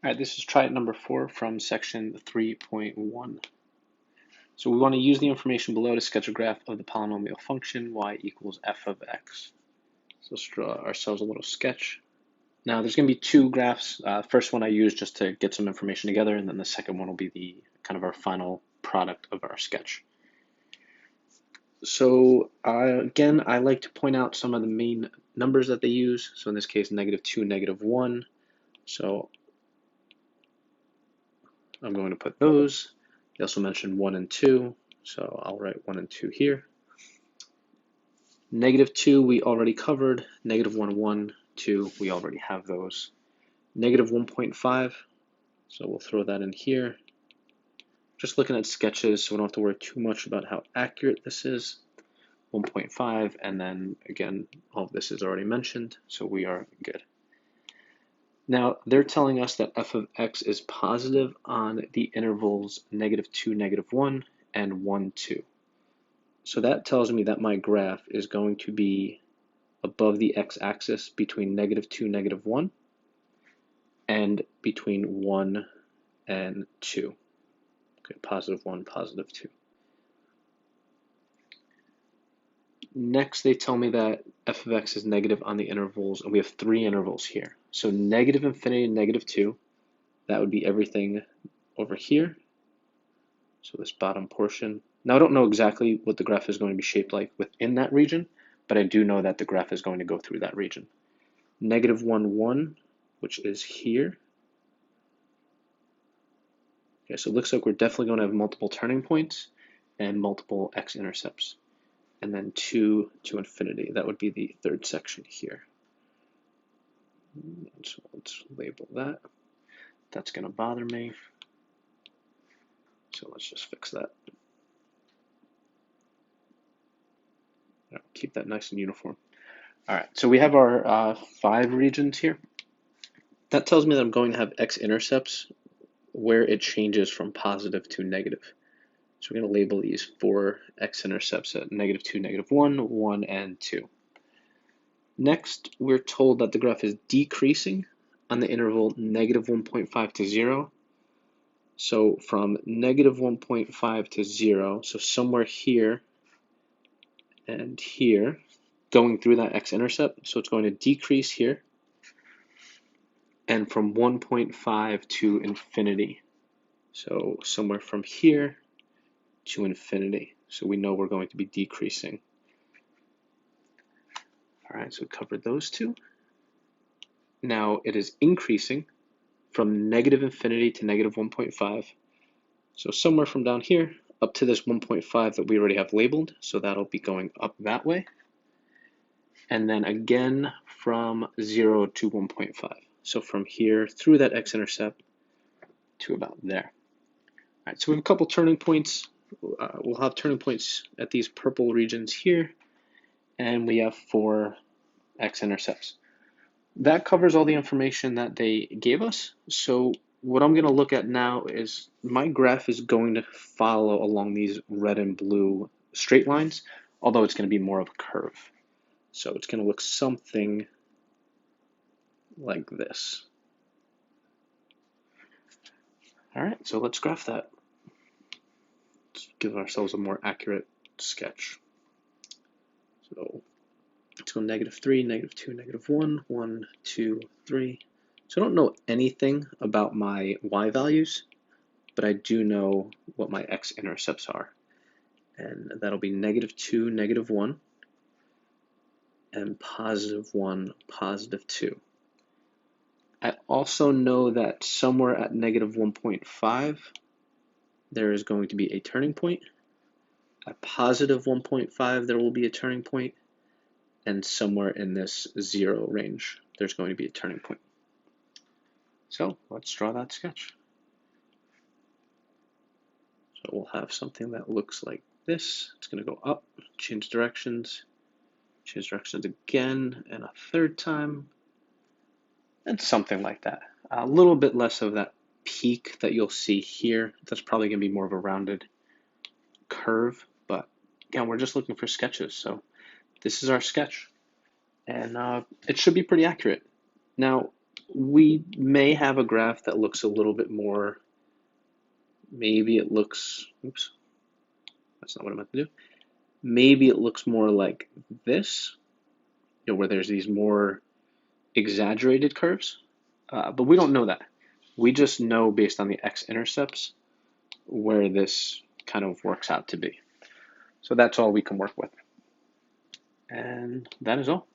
All right, this is try it number 4 from section 3.1. So we want to use the information below to sketch a graph of the polynomial function y equals f of x. So let's draw ourselves a little sketch. Now there's going to be two graphs. First one I use just to get some information together, and then the second one will be the kind of our final product of our sketch. So again, I like to point out some of the main numbers that they use. So in this case, -2, -1. So I'm going to put those. They also mentioned 1 and 2, so I'll write 1 and 2 here. -2 we already covered. -1, 1, 2, we already have those. -1.5, so we'll throw that in here. Just looking at sketches, so we don't have to worry too much about how accurate this is. 1.5, and then again, all of this is already mentioned, so we are good. Now, they're telling us that f of x is positive on the intervals -2, -1, and 1, 2. So that tells me that my graph is going to be above the x-axis between -2, -1, and between 1 and 2. Okay, +1, +2. Next, they tell me that f of x is negative on the intervals, and we have 3 intervals here. So -infinity and -2, that would be everything over here. So this bottom portion. Now I don't know exactly what the graph is going to be shaped like within that region, but I do know that the graph is going to go through that region. -1, 1, which is here. Okay, so it looks like we're definitely going to have multiple turning points and multiple x-intercepts. And then 2 to infinity, that would be the third section here. So let's label that. That's going to bother me. So let's just fix that. Keep that nice and uniform. All right, so we have our 5 regions here. That tells me that I'm going to have x-intercepts where it changes from positive to negative. So we're going to label these 4 x-intercepts at -2, -1, 1, and 2. Next, we're told that the graph is decreasing on the interval -1.5 to 0. So from -1.5 to 0, so somewhere here and here, going through that x-intercept, so it's going to decrease here, and from 1.5 to infinity. So somewhere from here to infinity. So we know we're going to be decreasing. All right, so we covered those two. Now it is increasing from -infinity to -1.5. So somewhere from down here up to this 1.5 that we already have labeled. So that'll be going up that way. And then again from 0 to 1.5. So from here through that x-intercept to about there. All right, so we have a couple turning points. We'll have turning points at these purple regions here, and we have 4 x-intercepts. That covers all the information that they gave us. So what I'm going to look at now is my graph is going to follow along these red and blue straight lines, although it's going to be more of a curve. So it's going to look something like this. All right, so let's graph that. Let's give ourselves a more accurate sketch. So let's go -3, -2, -1, 1, 2, 3. So I don't know anything about my y values, but I do know what my x-intercepts are. And that'll be -2, -1, and +1, +2. I also know that somewhere at -1.5, there is going to be a turning point. At +1.5, there will be a turning point. And somewhere in this 0 range, there's going to be a turning point. So let's draw that sketch. So we'll have something that looks like this. It's going to go up, change directions again, and a third time, and something like that. A little bit less of that peak that you'll see here. That's probably going to be more of a rounded curve, but again, we're just looking for sketches. So this is our sketch, and it should be pretty accurate. Now, we may have a graph that looks a little bit more, maybe it looks, oops, that's not what I meant to do. Maybe it looks more like this, where there's these more exaggerated curves, but we don't know that. We just know based on the x-intercepts where this kind of works out to be. So that's all we can work with. And that is all.